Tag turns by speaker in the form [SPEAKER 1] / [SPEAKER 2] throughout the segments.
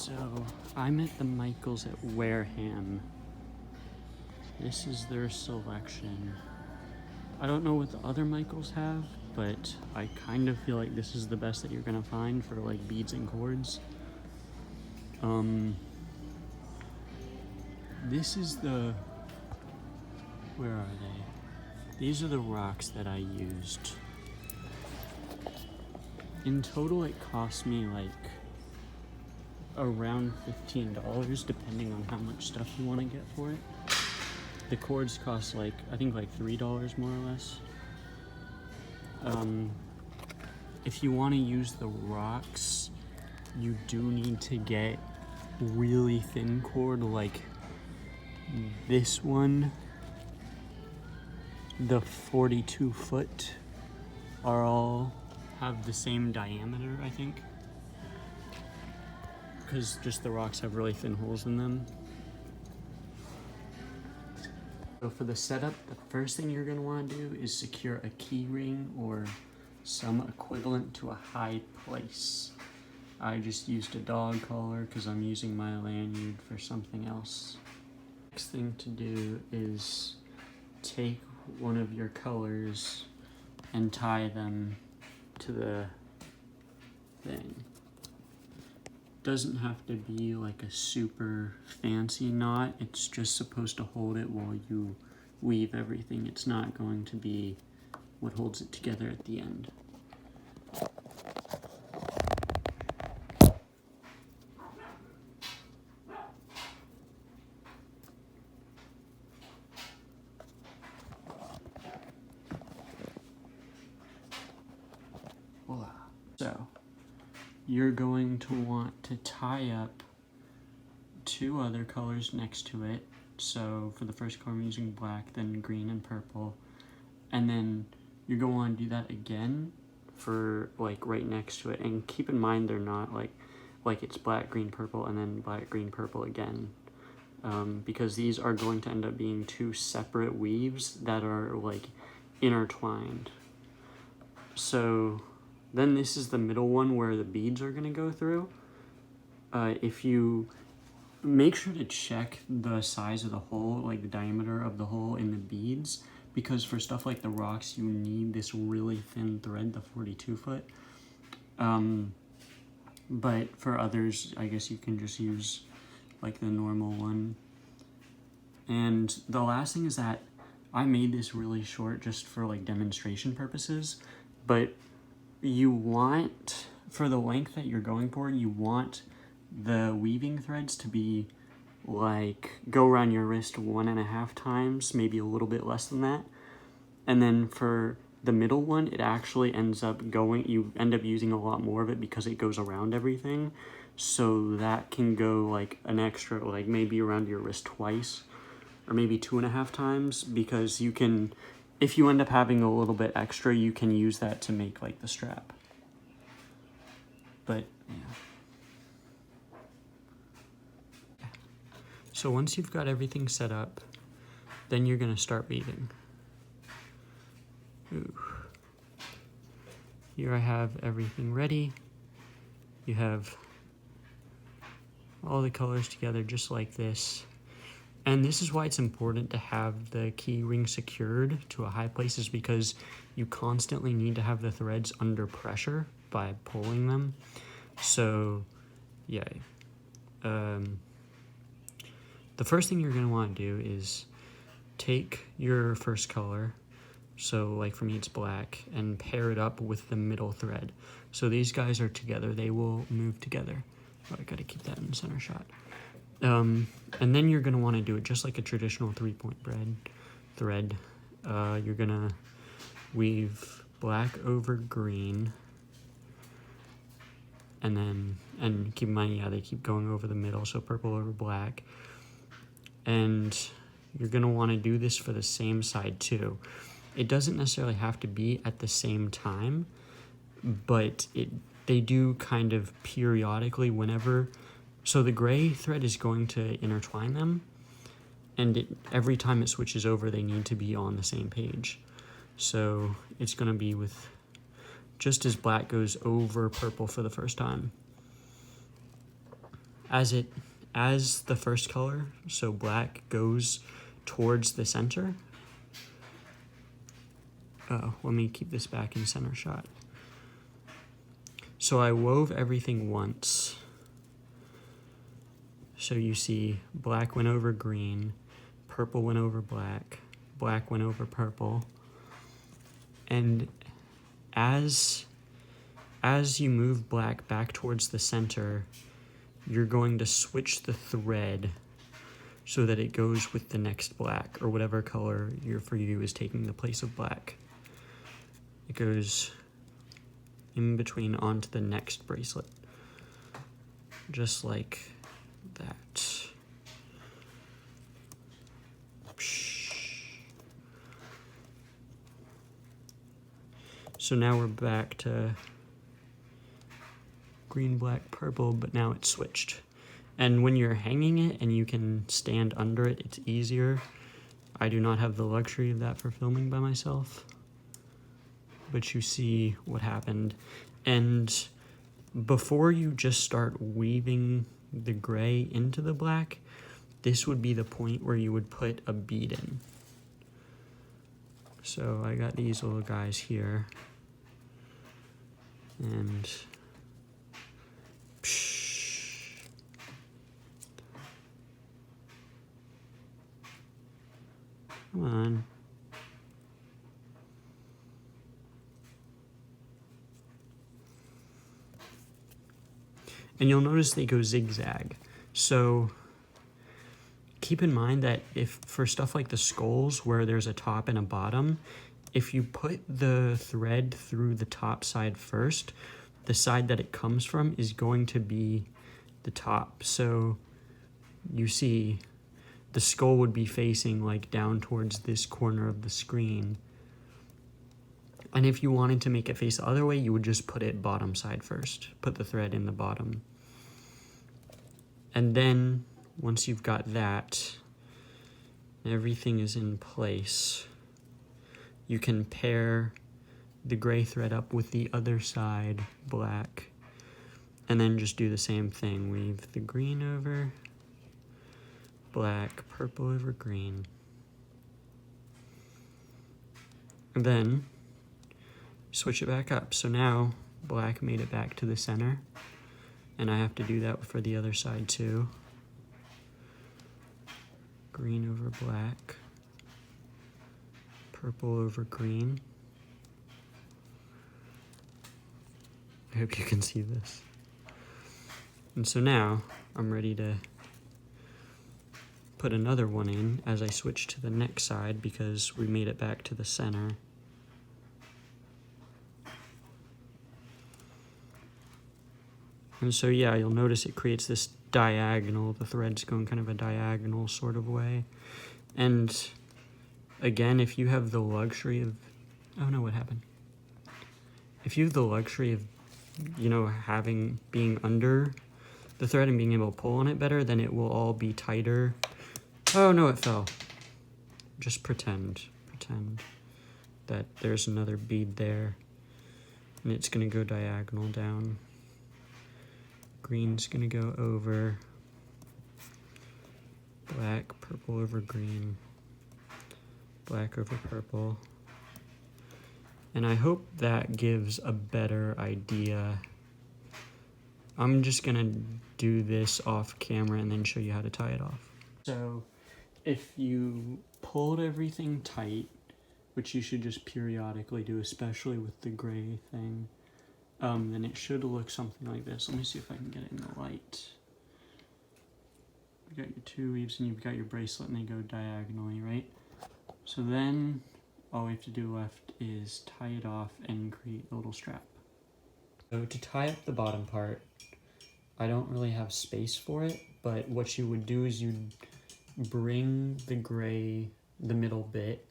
[SPEAKER 1] So, I'm at the Michaels at Wareham. This is their selection. I don't know what the other Michaels have, but I kind of feel like this is the best that you're gonna find for like beads and cords. This is the, where are they? These are the rocks that I used. In total, it cost me like around $15, depending on how much stuff you want to get for it. The cords cost like, I think like $3 more or less. If you want to use the rocks, you do need to get really thin cord like this one. The 42 foot are all have the same diameter, I think, because just the rocks have really thin holes in them. So for the setup, the first thing you're going to want to do is secure a key ring or some equivalent to a high place. I just used a dog collar because I'm using my lanyard for something else. Next thing to do is take one of your colors and tie them to the thing. Doesn't have to be like a super fancy knot, it's just supposed to hold it while you weave everything. It's not going to be what holds it together at the end. Voila. So, you're going to want to tie up two other colors next to it. So for the first color I'm using black, then green and purple. And then you're going to want to do that again for like right next to it. And keep in mind they're not like it's black, green, purple, and then black, green, purple again. Because these are going to end up being two separate weaves that are like intertwined. So then this is the middle one where the beads are going to go through. If you make sure to check the size of the hole, like the diameter of the hole in the beads, because for stuff like the rocks, you need this really thin thread, the 42 foot. But for others, I guess you can just use like the normal one. And the last thing is that I made this really short just for like demonstration purposes, but you want, for the length that you're going for, you want the weaving threads to be like, go around your wrist 1.5 times, maybe a little bit less than that. And then for the middle one, it actually ends up going, you end up using a lot more of it because it goes around everything. So that can go like an extra, like maybe around your wrist twice, or maybe 2.5 times, because you can, if you end up having a little bit extra, you can use that to make like the strap. But yeah. So once you've got everything set up, then you're gonna start weaving. Ooh. Here I have everything ready. You have all the colors together just like this. And this is why it's important to have the key ring secured to a high place, is because you constantly need to have the threads under pressure by pulling them. So yeah, the first thing you're going to want to do is take your first color, so like for me it's black, and pair it up with the middle thread. So these guys are together, they will move together. Oh, I gotta keep that in center shot. And then you're going to want to do it just like a traditional 3-point thread. You're going to weave black over green, and keep in mind, yeah, they keep going over the middle, so purple over black. And you're going to want to do this for the same side too. It doesn't necessarily have to be at the same time, but they do kind of periodically whenever. So the gray thread is going to intertwine them, and every time it switches over, they need to be on the same page. So it's going to be with, just as black goes over purple for the first time. as the first color, so black, goes towards the center. Oh, let me keep this back in center shot. So I wove everything once. So you see black went over green, purple went over black, black went over purple. And as you move black back towards the center, you're going to switch the thread so that it goes with the next black, or whatever color for you is taking the place of black. It goes in between onto the next bracelet, just like that. So now we're back to green, black, purple, but now it's switched. And when you're hanging it and you can stand under it, it's easier. I do not have the luxury of that for filming by myself. But you see what happened. And before you just start weaving the gray into the black, this would be the point where you would put a bead in. So I got these little guys here. And come on. And you'll notice they go zigzag. So keep in mind that if for stuff like the skulls where there's a top and a bottom, if you put the thread through the top side first, the side that it comes from is going to be the top. So you see the skull would be facing like down towards this corner of the screen. And if you wanted to make it face the other way, you would just put it bottom side first. Put the thread in the bottom. And then, once you've got that, everything is in place, you can pair the gray thread up with the other side, black, and then just do the same thing. Weave the green over black, purple over green. And then switch it back up. So now black made it back to the center, and I have to do that for the other side too. Green over black, purple over green. I hope you can see this. And so now I'm ready to put another one in as I switch to the next side because we made it back to the center. And so yeah, you'll notice it creates this diagonal, the thread's going kind of a diagonal sort of way. And again, if you have the luxury of, oh no, what happened? If you have the luxury of, you know, being under the thread and being able to pull on it better, then it will all be tighter. Oh no, it fell. Just pretend that there's another bead there, and it's gonna go diagonal down. Green's gonna go over black, purple over green, black over purple. And I hope that gives a better idea. I'm just gonna do this off camera and then show you how to tie it off. So if you pulled everything tight, which you should just periodically do, especially with the gray thing, then it should look something like this. Let me see if I can get it in the light. You got your two weaves and you've got your bracelet and they go diagonally, right? So then all we have to do left is tie it off and create a little strap. So to tie up the bottom part, I don't really have space for it, but what you would do is you'd bring the gray, the middle bit,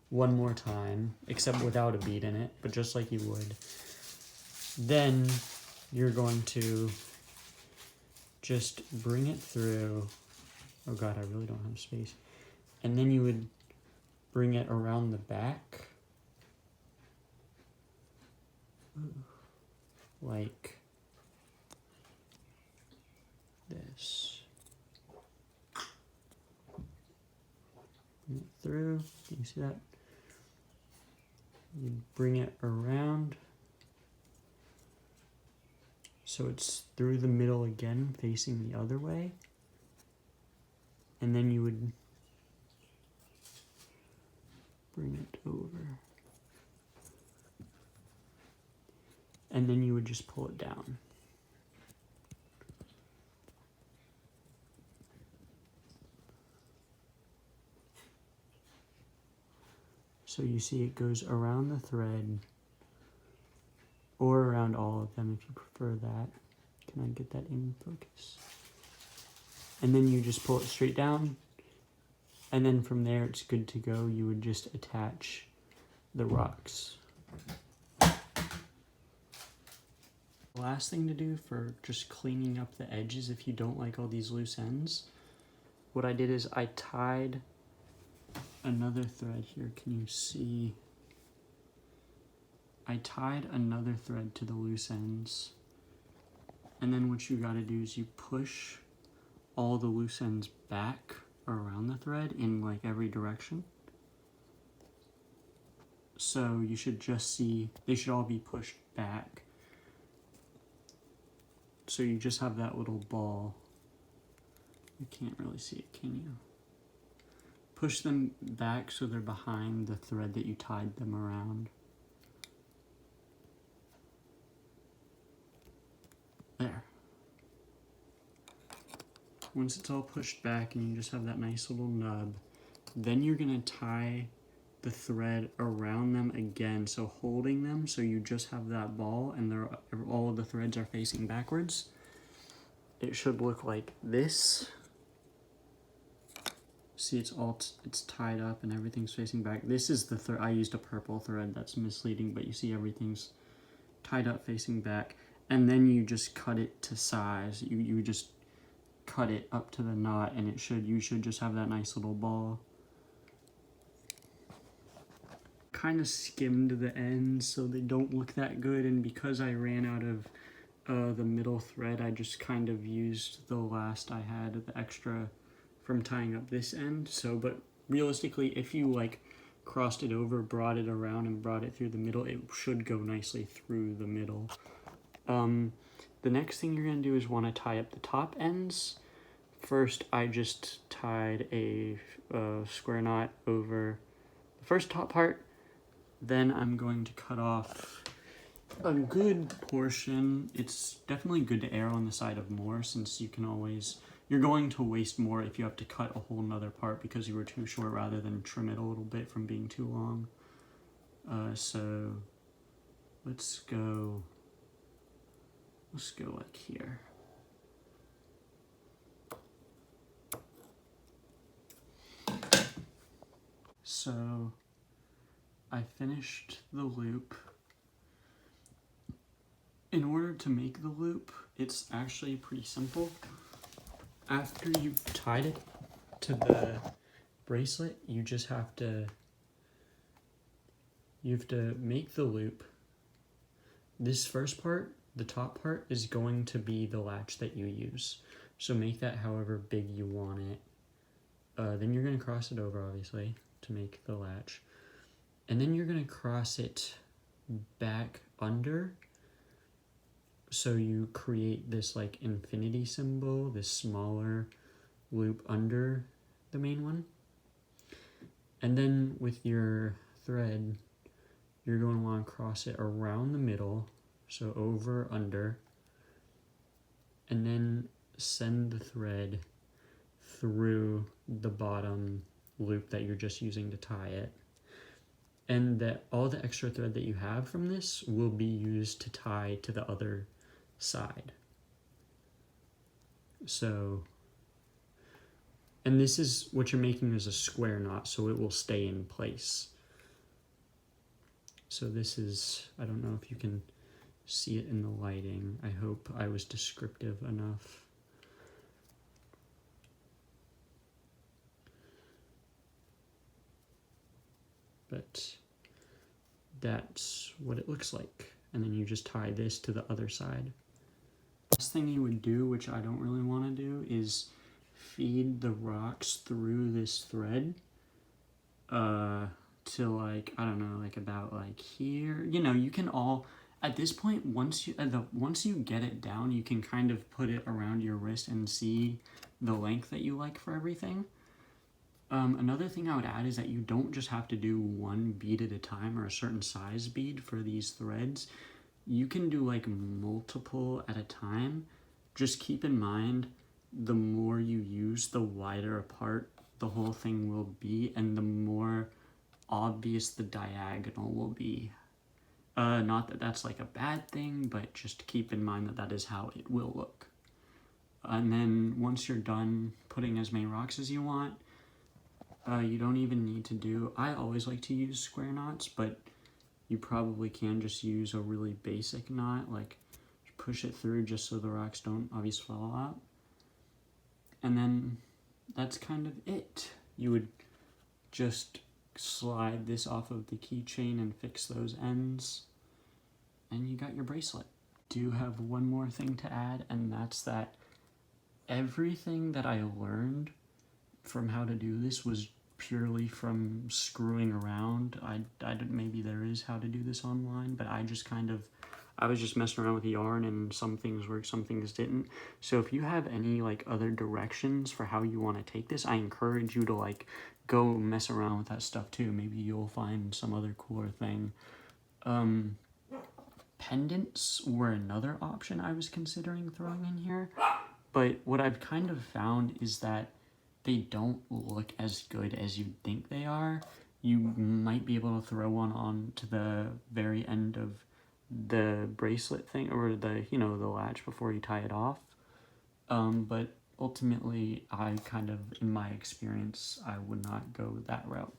[SPEAKER 1] one more time, except without a bead in it, but just like you would. Then you're going to just bring it through. Oh God, I really don't have space. And then you would bring it around the back, like this. Bring it through. Can you see that? You bring it around so it's through the middle again, facing the other way. And then you would bring it over. And then you would just pull it down. So you see it goes around the thread, or around all of them if you prefer that. Can I get that in focus? And then you just pull it straight down, and then from there it's good to go. You would just attach the rocks. The last thing to do for just cleaning up the edges if you don't like all these loose ends, what I did is I tied another thread here. Can you see? I tied another thread to the loose ends, and then what you gotta do is you push all the loose ends back around the thread in like every direction. So you should just see, they should all be pushed back. So you just have that little ball. You can't really see it, can you? Push them back so they're behind the thread that you tied them around. There. Once it's all pushed back and you just have that nice little nub, then you're gonna tie the thread around them again, so holding them so you just have that ball and all of the threads are facing backwards. It should look like this. See, it's tied up and everything's facing back. This is the thread. I used a purple thread, that's misleading, but you see everything's tied up facing back. And then you just cut it to size. You just cut it up to the knot, and you should just have that nice little ball. Kind of skimmed the ends so they don't look that good, and because I ran out of the middle thread, I just kind of used the last I had, the extra from tying up this end. So, but realistically, if you like crossed it over, brought it around, and brought it through the middle, it should go nicely through the middle. The next thing you're gonna do is want to tie up the top ends. First, I just tied a square knot over the first top part. Then I'm going to cut off a good portion. It's definitely good to err on the side of more, since you're going to waste more if you have to cut a whole nother part because you were too short, rather than trim it a little bit from being too long. So let's go like here. So I finished the loop. In order to make the loop, it's actually pretty simple. After you've tied it to the bracelet, you have to make the loop. This first part, the top part, is going to be the latch that you use. So make that however big you want it. Then you're going to cross it over, obviously, to make the latch. And then you're going to cross it back under. So you create this like infinity symbol, this smaller loop under the main one. And then with your thread, you're going to want to cross it around the middle, so over, under, and then send the thread through the bottom loop that you're just using to tie it. And that all the extra thread that you have from this will be used to tie to the other side. So, and this is what you're making is a square knot, so it will stay in place. So this is, I don't know if you can see it in the lighting. I hope I was descriptive enough. But that's what it looks like. And then you just tie this to the other side. last thing you would do, which I don't really want to do, is feed the rocks through this thread to like, I don't know, like about like here. You know, you can all, at this point, once you get it down, you can kind of put it around your wrist and see the length that you like for everything. Another thing I would add is that you don't just have to do one bead at a time or a certain size bead for these threads. You can do like multiple at a time. Just keep in mind, the more you use, the wider apart the whole thing will be, and the more obvious the diagonal will be. Not that that's like a bad thing, but just keep in mind that that is how it will look. And then once you're done putting as many rocks as you want, you don't even need to do, I always like to use square knots, but you probably can just use a really basic knot, like push it through just so the rocks don't obviously fall out. And then that's kind of it. You would just slide this off of the keychain and fix those ends, and you got your bracelet. Do have one more thing to add, and that's that everything that I learned from how to do this was purely from screwing around. Maybe there is how to do this online, but I was just messing around with yarn, and some things worked, some things didn't. So if you have any like other directions for how you want to take this, I encourage you to like go mess around with that stuff too. Maybe you'll find some other cooler thing. Pendants were another option I was considering throwing in here, but what I've kind of found is that they don't look as good as you think they are. You might be able to throw one on to the very end of the bracelet thing, or the, you know, the latch before you tie it off. But ultimately, in my experience, I would not go that route.